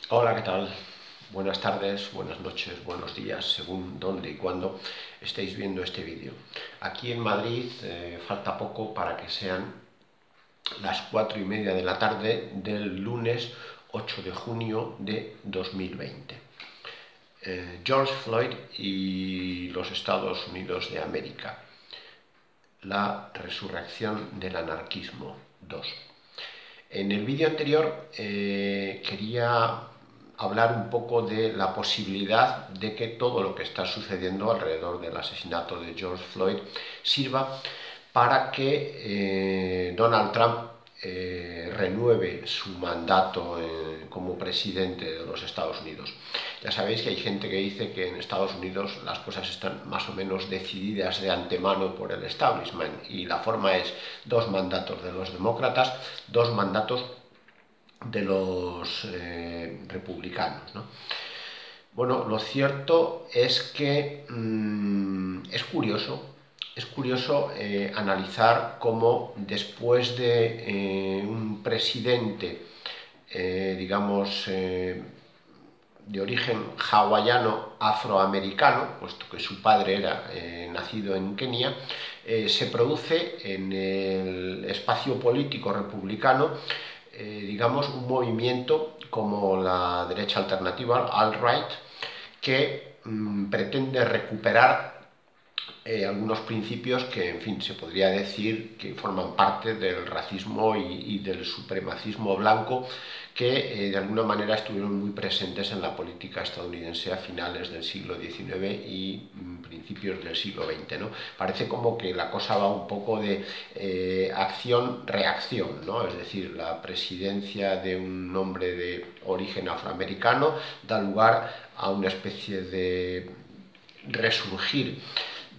Hola, ¿qué tal? Buenas tardes, buenas noches, buenos días, según dónde y cuándo estéis viendo este vídeo. Aquí en Madrid falta poco para que sean las 4:30 de la tarde del lunes 8 de junio de 2020. George Floyd y los Estados Unidos de América. La resurrección del anarquismo 2. En el vídeo anterior quería hablar un poco de la posibilidad de que todo lo que está sucediendo alrededor del asesinato de George Floyd sirva para que Donald Trump renueve su mandato como presidente de los Estados Unidos. Ya sabéis que hay gente que dice que en Estados Unidos las cosas están más o menos decididas de antemano por el establishment y la forma es 2 mandatos de los demócratas, 2 mandatos de los republicanos, ¿no? Bueno, lo cierto es que es curioso analizar cómo después de un presidente, digamos, de origen hawaiano afroamericano, puesto que su padre era nacido en Kenia, se produce en el espacio político republicano digamos, un movimiento como la derecha alternativa, alt-right, que pretende recuperar algunos principios que, en fin, se podría decir que forman parte del racismo y del supremacismo blanco que de alguna manera estuvieron muy presentes en la política estadounidense a finales del siglo XIX y principios del siglo XX, ¿no? Parece como que la cosa va un poco de acción-reacción, ¿no? Es decir, la presidencia de un hombre de origen afroamericano da lugar a una especie de resurgir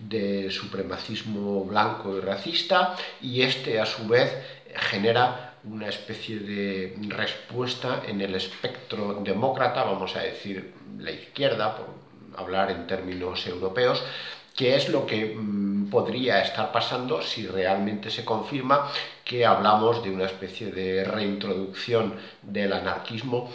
de supremacismo blanco y racista, y este a su vez genera una especie de respuesta en el espectro demócrata, vamos a decir la izquierda, por hablar en términos europeos, que es lo que podría estar pasando si realmente se confirma que hablamos de una especie de reintroducción del anarquismo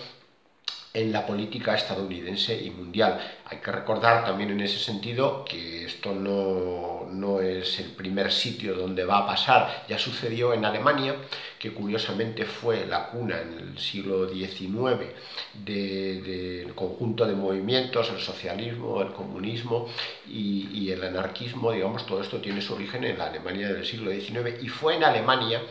en la política estadounidense y mundial. Hay que recordar también en ese sentido que esto no es el primer sitio donde va a pasar. Ya sucedió en Alemania, que curiosamente fue la cuna en el siglo XIX del conjunto de movimientos, el socialismo, el comunismo y el anarquismo, digamos, todo esto tiene su origen en la Alemania del siglo XIX, y fue en Alemania,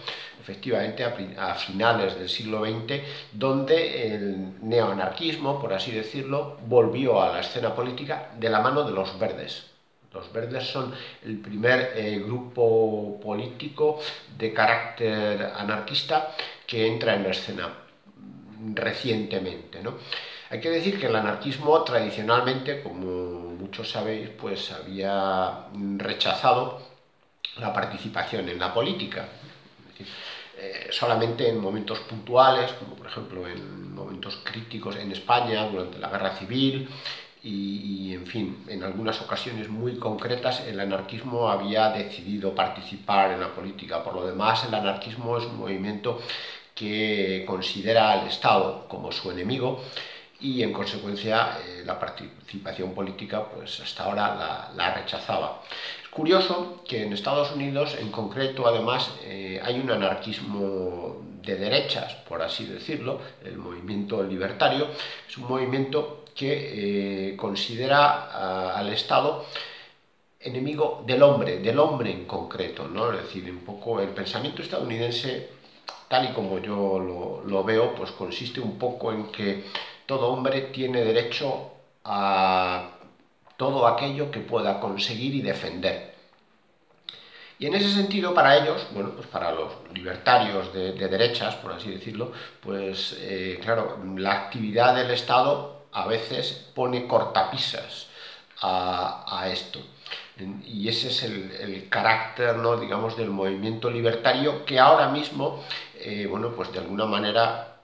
efectivamente, a finales del siglo XX, donde el neoanarquismo, por así decirlo, volvió a la escena política de la mano de los verdes. Los verdes son el primer grupo político de carácter anarquista que entra en la escena recientemente, ¿no? Hay que decir que el anarquismo tradicionalmente, como muchos sabéis, pues había rechazado la participación en la política. Es decir, solamente en momentos puntuales, como por ejemplo en momentos críticos en España durante la Guerra Civil en fin, en algunas ocasiones muy concretas, el anarquismo había decidido participar en la política. Por lo demás, el anarquismo es un movimiento que considera al Estado como su enemigo y en consecuencia la participación política pues hasta ahora la rechazaba. Es curioso que en Estados Unidos en concreto además hay un anarquismo de derechas, por así decirlo, el movimiento libertario. Es un movimiento que considera al Estado enemigo del hombre en concreto, ¿no? Es decir, un poco el pensamiento estadounidense, tal y como yo lo veo, pues consiste un poco en que todo hombre tiene derecho a todo aquello que pueda conseguir y defender. Y en ese sentido, para ellos, bueno, pues para los libertarios de derechas, por así decirlo, pues claro, la actividad del Estado a veces pone cortapisas a esto. Y ese es el carácter, ¿no?, digamos, del movimiento libertario que ahora mismo, bueno, pues de alguna manera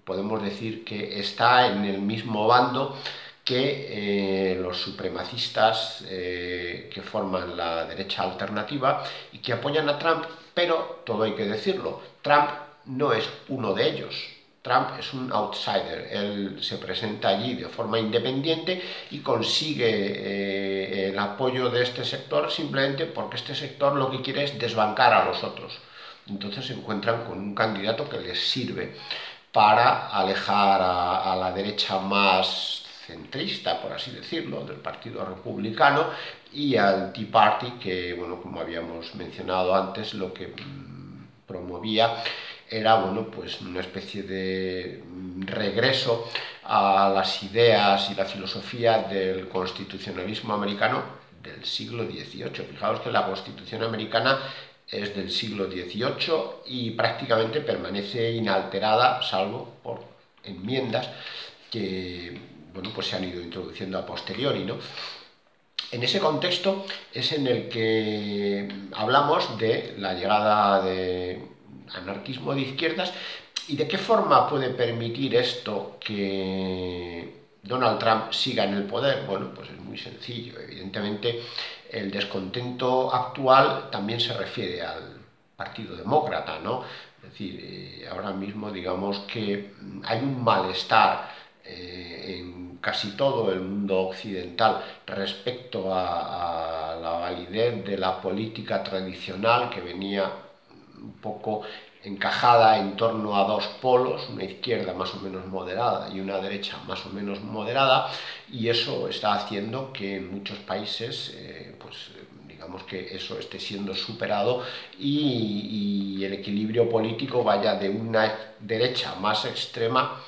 podemos decir que está en el mismo bando que los supremacistas que forman la derecha alternativa y que apoyan a Trump, pero todo hay que decirlo, Trump no es uno de ellos. Trump es un outsider, él se presenta allí de forma independiente y consigue el apoyo de este sector simplemente porque este sector lo que quiere es desbancar a los otros. Entonces se encuentran con un candidato que les sirve para alejar a la derecha más centrista, por así decirlo, del Partido Republicano, y al Tea Party, que, bueno, como habíamos mencionado antes, lo que promovía era, bueno, pues una especie de regreso a las ideas y la filosofía del constitucionalismo americano del siglo XVIII. Fijaos que la Constitución americana es del siglo XVIII y prácticamente permanece inalterada, salvo por enmiendas que, bueno, pues se han ido introduciendo a posteriori, ¿no? En ese contexto es en el que hablamos de la llegada de anarquismo de izquierdas y de qué forma puede permitir esto que Donald Trump siga en el poder. Bueno, pues es muy sencillo. Evidentemente, el descontento actual también se refiere al Partido Demócrata, ¿no? Es decir, ahora mismo digamos que hay un malestar en casi todo el mundo occidental respecto a la validez de la política tradicional que venía un poco encajada en torno a dos polos, una izquierda más o menos moderada y una derecha más o menos moderada, y eso está haciendo que en muchos países pues digamos que eso esté siendo superado y el equilibrio político vaya de una derecha más extrema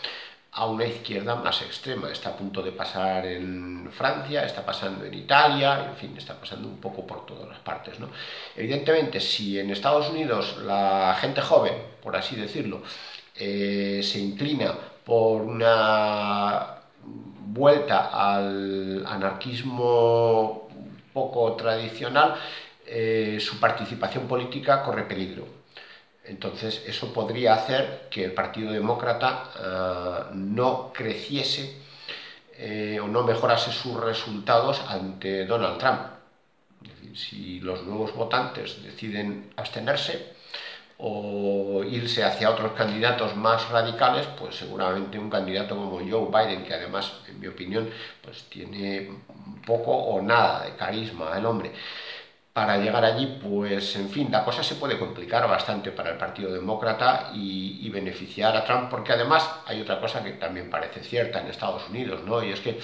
a una izquierda más extrema. Está a punto de pasar en Francia, está pasando en Italia, en fin, está pasando un poco por todas las partes, ¿no? Evidentemente, si en Estados Unidos la gente joven, por así decirlo, se inclina por una vuelta al anarquismo poco tradicional, su participación política corre peligro. Entonces eso podría hacer que el Partido Demócrata no creciese o no mejorase sus resultados ante Donald Trump. Es decir, si los nuevos votantes deciden abstenerse o irse hacia otros candidatos más radicales, pues seguramente un candidato como Joe Biden, que además, en mi opinión, pues tiene poco o nada de carisma el hombre, para llegar allí, pues en fin, la cosa se puede complicar bastante para el Partido Demócrata y beneficiar a Trump, porque además hay otra cosa que también parece cierta en Estados Unidos, ¿no? Y es que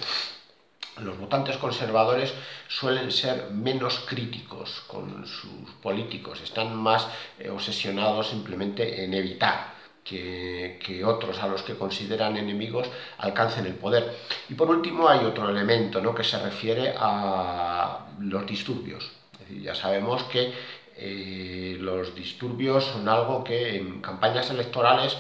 los votantes conservadores suelen ser menos críticos con sus políticos, están más obsesionados simplemente en evitar que otros a los que consideran enemigos alcancen el poder. Y por último hay otro elemento, ¿no?, que se refiere a los disturbios. Es decir, ya sabemos que los disturbios son algo que en campañas electorales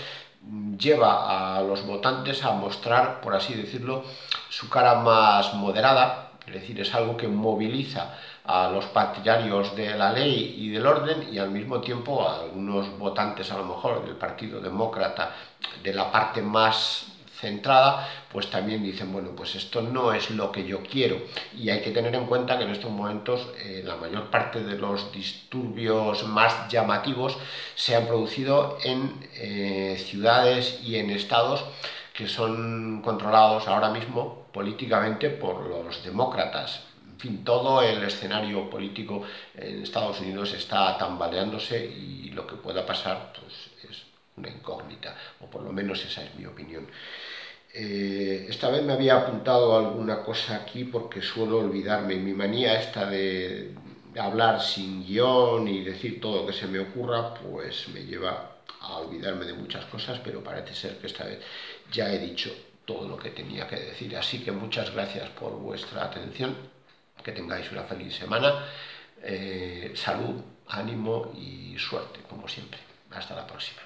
lleva a los votantes a mostrar, por así decirlo, su cara más moderada, es decir, es algo que moviliza a los partidarios de la ley y del orden y al mismo tiempo a algunos votantes a lo mejor del Partido Demócrata de la parte más centrada, pues también dicen, bueno, pues esto no es lo que yo quiero. Y hay que tener en cuenta que en estos momentos la mayor parte de los disturbios más llamativos se han producido en ciudades y en estados que son controlados ahora mismo políticamente por los demócratas. En fin, todo el escenario político en Estados Unidos está tambaleándose y lo que pueda pasar pues, es una incógnita, o por lo menos esa es mi opinión. Esta vez me había apuntado alguna cosa aquí porque suelo olvidarme. Mi manía esta de hablar sin guión y decir todo lo que se me ocurra, pues me lleva a olvidarme de muchas cosas, pero parece ser que esta vez ya he dicho todo lo que tenía que decir. Así que muchas gracias por vuestra atención, que tengáis una feliz semana, salud, ánimo y suerte, como siempre. Hasta la próxima.